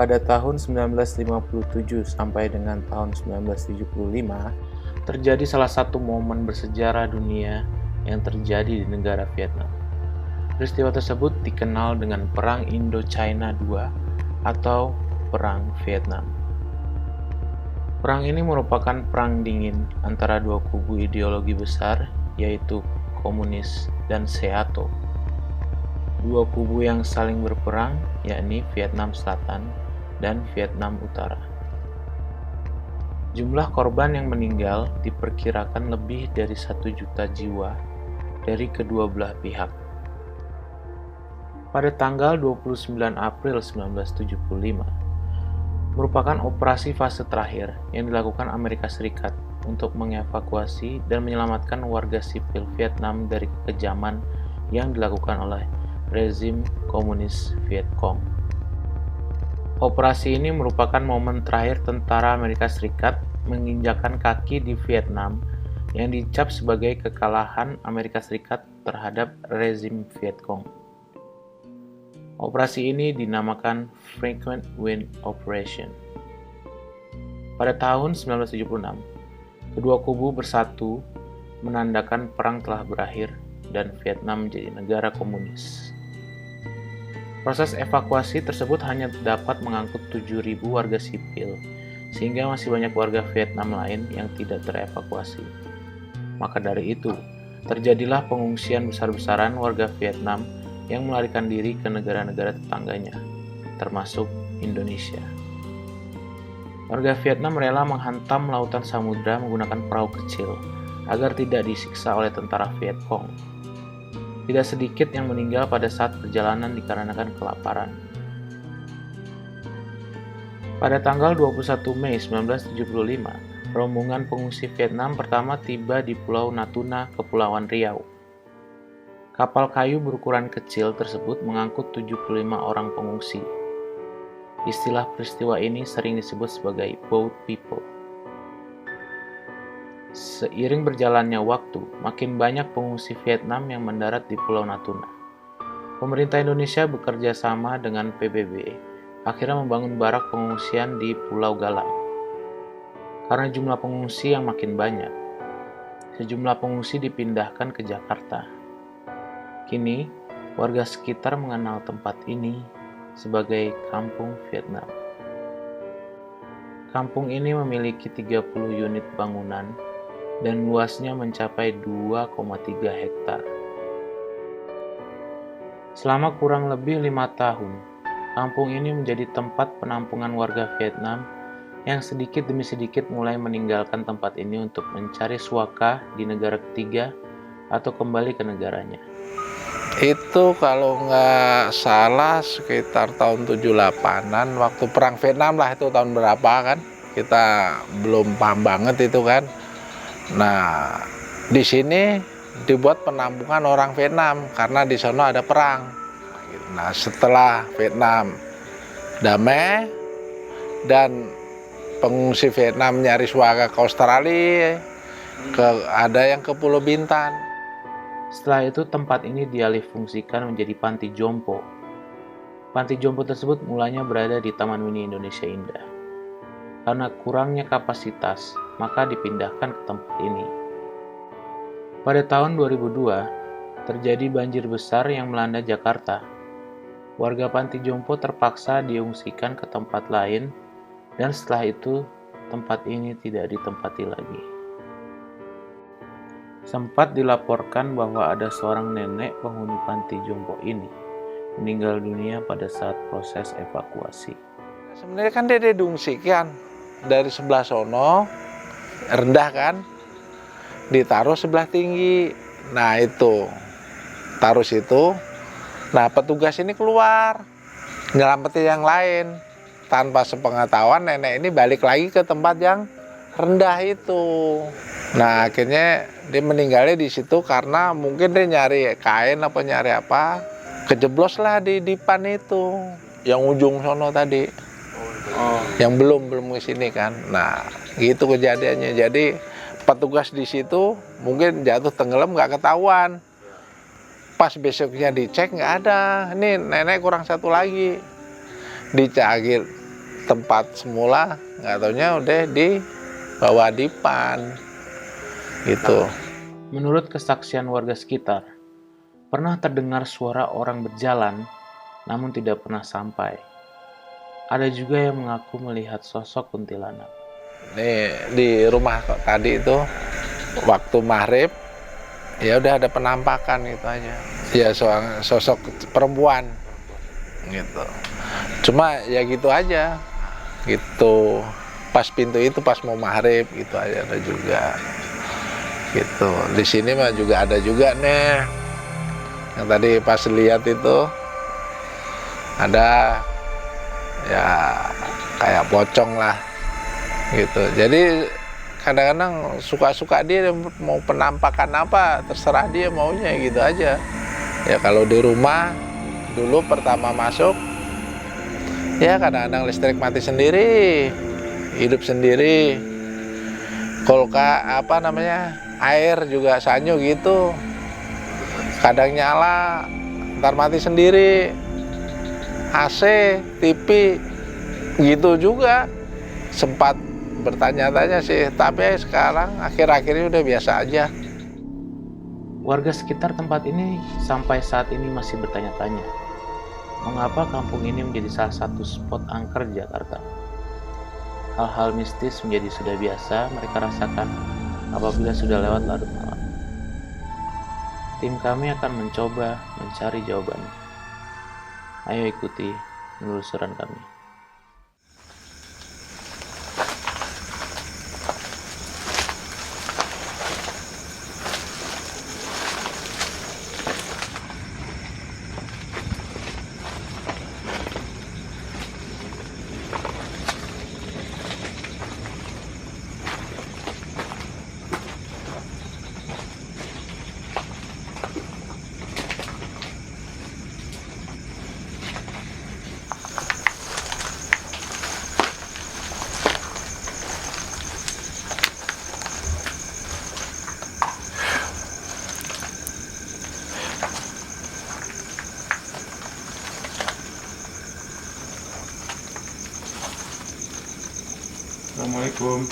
Pada tahun 1957 sampai dengan tahun 1975, terjadi salah satu momen bersejarah dunia yang terjadi di negara Vietnam. Peristiwa tersebut dikenal dengan Perang Indochina II atau Perang Vietnam. Perang ini merupakan perang dingin antara dua kubu ideologi besar, yaitu komunis dan Seato. Dua kubu yang saling berperang, yakni Vietnam Selatan dan Vietnam Utara. Jumlah korban yang meninggal diperkirakan lebih dari 1 juta jiwa dari kedua belah pihak. Pada tanggal 29 April 1975, merupakan operasi fase terakhir yang dilakukan Amerika Serikat untuk mengevakuasi dan menyelamatkan warga sipil Vietnam dari kekejaman yang dilakukan oleh rezim komunis Viet Cong. Operasi ini merupakan momen terakhir tentara Amerika Serikat menginjakkan kaki di Vietnam yang dicap sebagai kekalahan Amerika Serikat terhadap rezim Viet Cong. Operasi ini dinamakan Frequent Wind Operation. Pada tahun 1976, kedua kubu bersatu menandakan perang telah berakhir dan Vietnam menjadi negara komunis. Proses evakuasi tersebut hanya dapat mengangkut 7.000 warga sipil, sehingga masih banyak warga Vietnam lain yang tidak terevakuasi. Maka dari itu, terjadilah pengungsian besar-besaran warga Vietnam yang melarikan diri ke negara-negara tetangganya, termasuk Indonesia. Warga Vietnam rela menghantam lautan samudra menggunakan perahu kecil agar tidak disiksa oleh tentara Viet Cong. Tidak sedikit yang meninggal pada saat perjalanan dikarenakan kelaparan. Pada tanggal 21 Mei 1975, rombongan pengungsi Vietnam pertama tiba di Pulau Natuna, Kepulauan Riau. Kapal kayu berukuran kecil tersebut mengangkut 75 orang pengungsi. Istilah peristiwa ini sering disebut sebagai boat people. Seiring berjalannya waktu, makin banyak pengungsi Vietnam yang mendarat di Pulau Natuna. Pemerintah Indonesia bekerja sama dengan PBB, akhirnya membangun barak pengungsian di Pulau Galang. Karena jumlah pengungsi yang makin banyak, sejumlah pengungsi dipindahkan ke Jakarta. Kini, warga sekitar mengenal tempat ini sebagai Kampung Vietnam. Kampung ini memiliki 30 unit bangunan dan luasnya mencapai 2,3 hektar. Selama kurang lebih 5 tahun, kampung ini menjadi tempat penampungan warga Vietnam yang sedikit demi sedikit mulai meninggalkan tempat ini untuk mencari suaka di negara ketiga atau kembali ke negaranya. Itu kalau nggak salah sekitar tahun 78-an, waktu perang Vietnam lah, itu tahun berapa kan, kita belum paham banget itu kan. Nah, di sini dibuat penampungan orang Vietnam karena di sana ada perang. Nah, setelah Vietnam damai dan pengungsi Vietnam nyari suaka ke Australia, ada yang ke Pulau Bintan. Setelah itu tempat ini dialih fungsikan menjadi panti jompo. Panti jompo tersebut mulanya berada di Taman Mini Indonesia Indah. Karena kurangnya kapasitas, maka dipindahkan ke tempat ini. Pada tahun 2002, terjadi banjir besar yang melanda Jakarta. Warga Panti Jompo terpaksa diungsikan ke tempat lain, dan setelah itu tempat ini tidak ditempati lagi. Sempat dilaporkan bahwa ada seorang nenek penghuni Panti Jompo ini meninggal dunia pada saat proses evakuasi. Sebenarnya kan dia diungsikan dari sebelah sono, rendah kan, ditaruh sebelah tinggi. Nah itu, taruh situ. Nah petugas ini keluar, nyelamatin yang lain. Tanpa sepengetahuan nenek ini balik lagi ke tempat yang rendah itu. Nah akhirnya dia meninggalnya di situ karena mungkin dia nyari kain apa nyari apa, kejeblos lah di dipan itu, yang ujung sono tadi, yang belum ke sini kan. Nah gitu kejadiannya. Jadi petugas di situ mungkin jatuh tenggelam nggak ketahuan. Pas besoknya dicek nggak ada, ini nenek kurang satu lagi. Dicari tempat semula, nggak taunya udah dibawa dipan gitu. Menurut kesaksian warga sekitar, pernah terdengar suara orang berjalan, namun tidak pernah sampai. Ada juga yang mengaku melihat sosok kuntilanak. Nih di rumah tadi itu waktu maghrib, ya udah ada penampakan gitu aja. Ya sosok perempuan gitu. Cuma ya gitu aja. Gitu. Pas pintu itu pas mau maghrib gitu aja ada juga. Gitu. Di sini mah juga ada juga nih. Yang tadi pas lihat itu ada ya kayak pocong lah gitu. Jadi kadang-kadang suka-suka dia mau penampakan apa terserah dia maunya gitu aja. Ya kalau di rumah dulu pertama masuk ya kadang-kadang listrik mati sendiri, hidup sendiri. Air juga sanyo gitu. Kadang nyala, ntar mati sendiri. AC, TV, gitu juga. Sempat bertanya-tanya sih, tapi sekarang akhir-akhir ini udah biasa aja. Warga sekitar tempat ini sampai saat ini masih bertanya-tanya, mengapa kampung ini menjadi salah satu spot angker di Jakarta. Hal-hal mistis menjadi sudah biasa mereka rasakan apabila sudah lewat larut malam. Tim kami akan mencoba mencari jawabannya. Ayo ikuti penelusuran kami. Assalamualaikum.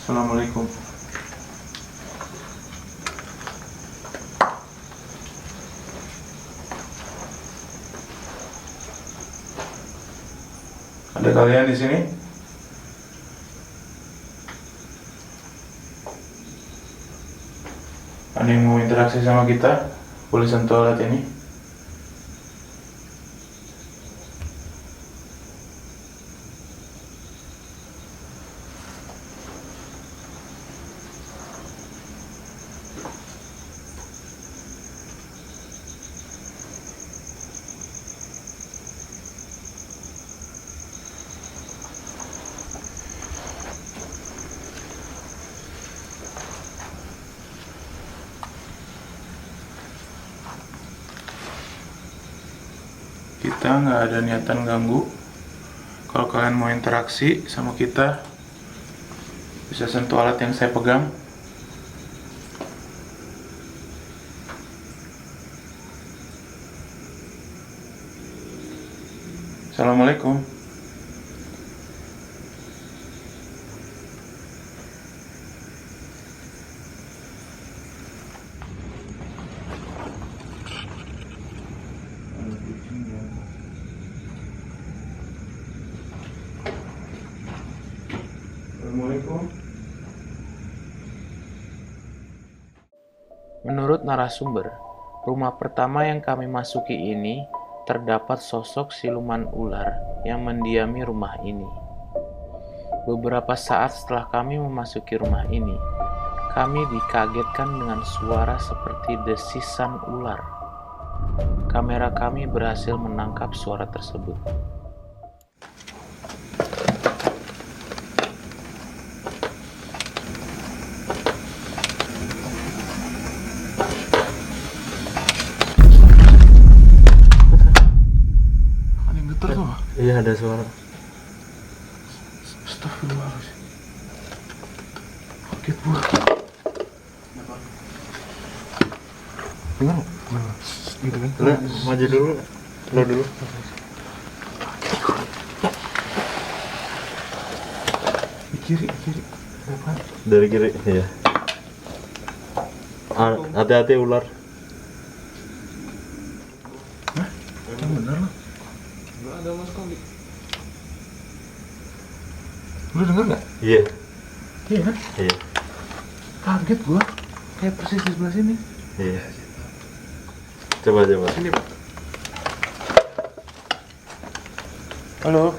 Assalamualaikum. Ada kalian di sini? Ada yang mau interaksi sama kita? Boleh sentuh alat ini. Kita nggak ada niatan ganggu. Kalau kalian mau interaksi sama kita, bisa sentuh alat yang saya pegang. Assalamualaikum. Assalamualaikum. Menurut narasumber, rumah pertama yang kami masuki ini terdapat sosok siluman ular yang mendiami rumah ini. Beberapa saat setelah kami memasuki rumah ini, kami dikagetkan dengan suara seperti desisan ular. Kamera kami berhasil menangkap suara tersebut. Iya, ada suara. Astagfirullahaladzim. Kaget gua. Dengar nggak? Gitu kan? Lu maju dulu. Lu dulu. Di kiri. Depan. Dari kiri, iya. Hati-hati ular. Hah? Yang bener lo? Nggak ada mas kali. Lu denger nggak? Iya. Iya kan? Iya. Kaget gua. Kayak persis di sebelah sini. Iya. Coba. Sini, Pak. Halo.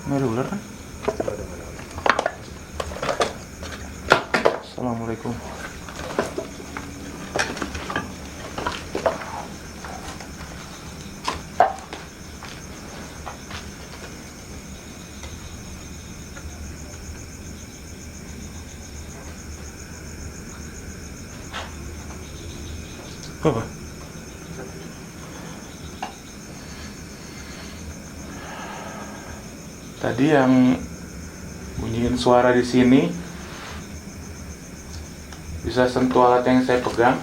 Nggak ada ular kan? Assalamualaikum. Apa? Tadi yang bunyiin suara di sini bisa sentuh alat yang saya pegang.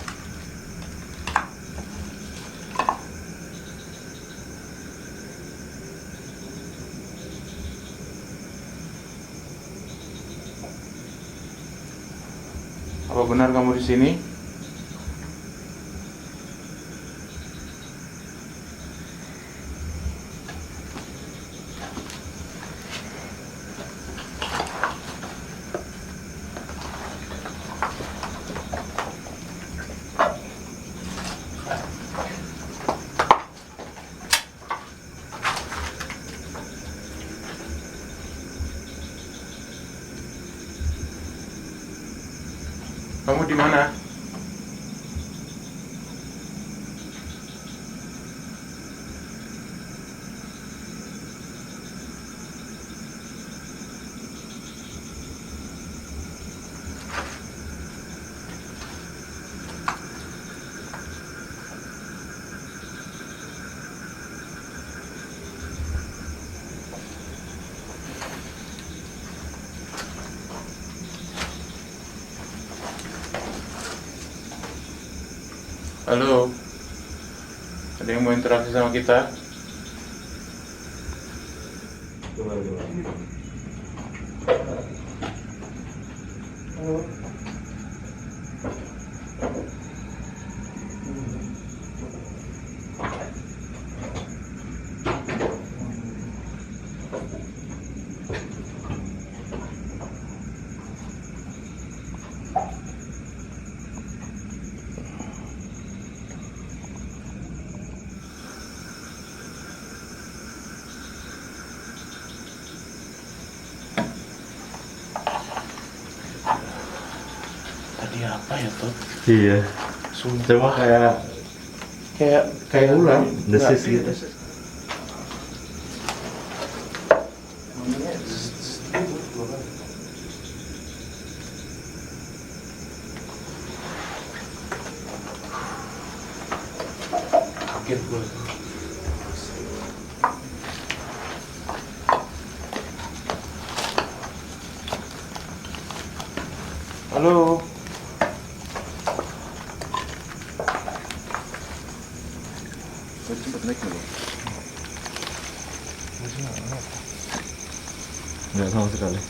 Apa benar kamu di sini? Kamu di mana? Halo. Ada yang mau interaksi sama kita? Coba. Halo. Tadi apa ya, Tot? Iya. Sumpah. Coba Kayak ular. desis Nggak, gitu. Ngomongnya dua kali. Kaget gue. Halo. Tadi sempat naik nggak? Nggak sama sekali.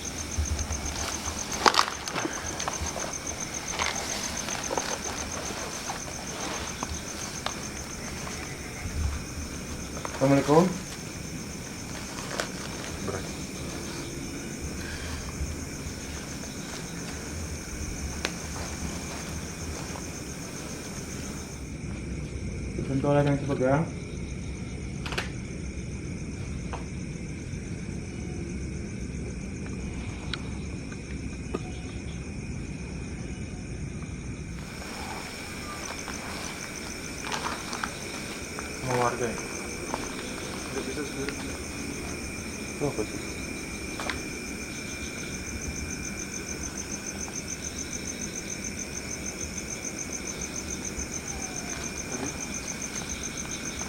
Assalamualaikum. Sentuh alat yang dipegang. Mau warga ya? Tidak bisa sendiri. Itu apa sih?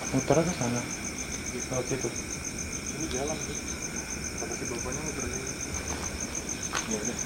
Muter ke sana. Di laut itu. Ini jalan sih. Kata si bapaknya muter ke sini. Ya udah.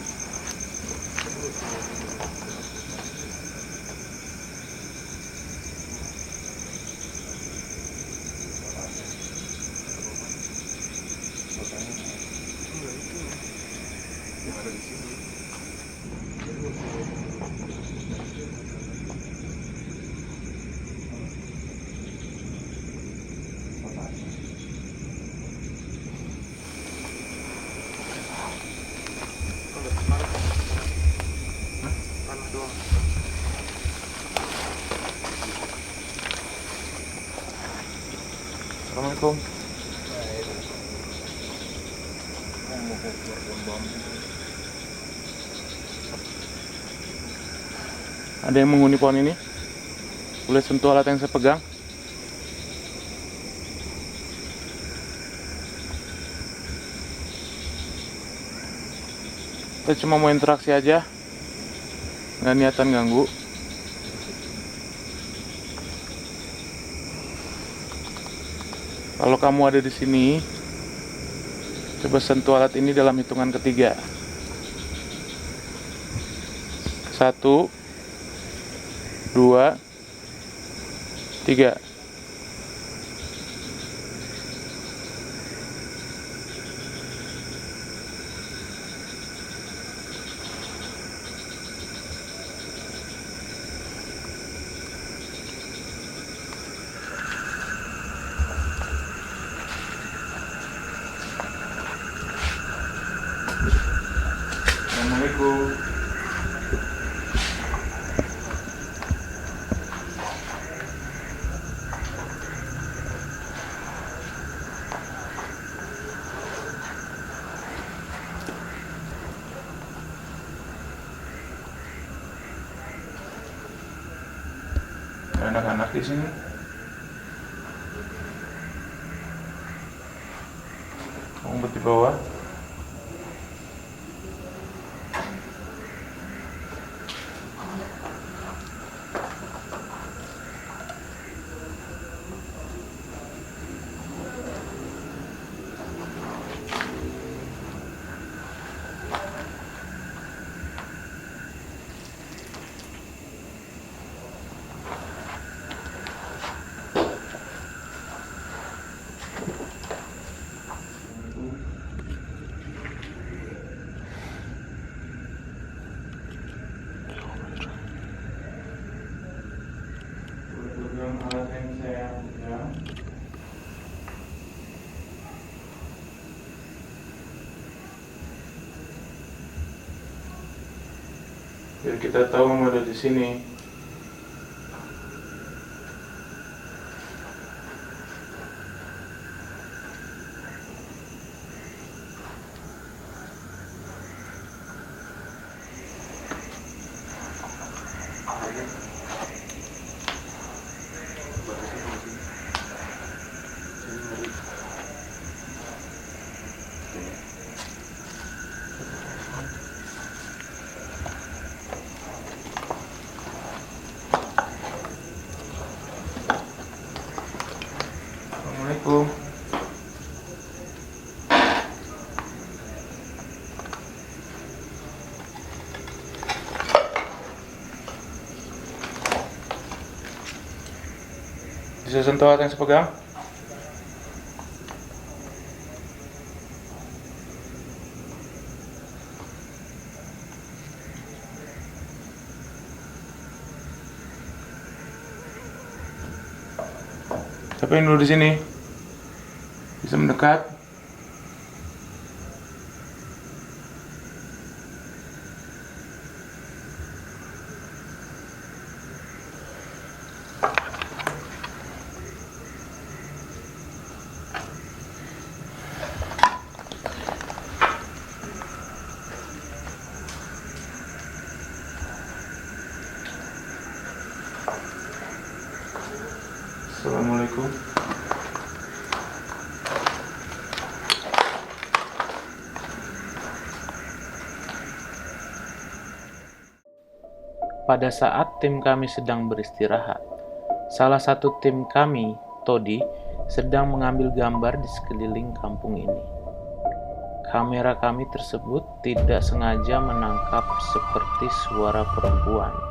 Assalamualaikum. Ada yang menghuni pohon ini? Boleh sentuh alat yang saya pegang? Kita cuma mau interaksi aja, nggak niatan ganggu. Kalau kamu ada di sini, coba sentuh alat ini dalam hitungan ketiga. 1, 2, 3. Assalamualaikum. Ada anak-anak di sini. Ngumpet di bawah. Alat yang saya pegang. Biar kita tahu kamu ada di sini. Assalamualaikum. Bisa sentuh alat yang saya pegang? Siapa yang dulu di sini? Bisa mendekat? Assalamualaikum. Pada saat tim kami sedang beristirahat, salah satu tim kami, Todi, sedang mengambil gambar di sekeliling kampung ini. Kamera kami tersebut tidak sengaja menangkap seperti suara perempuan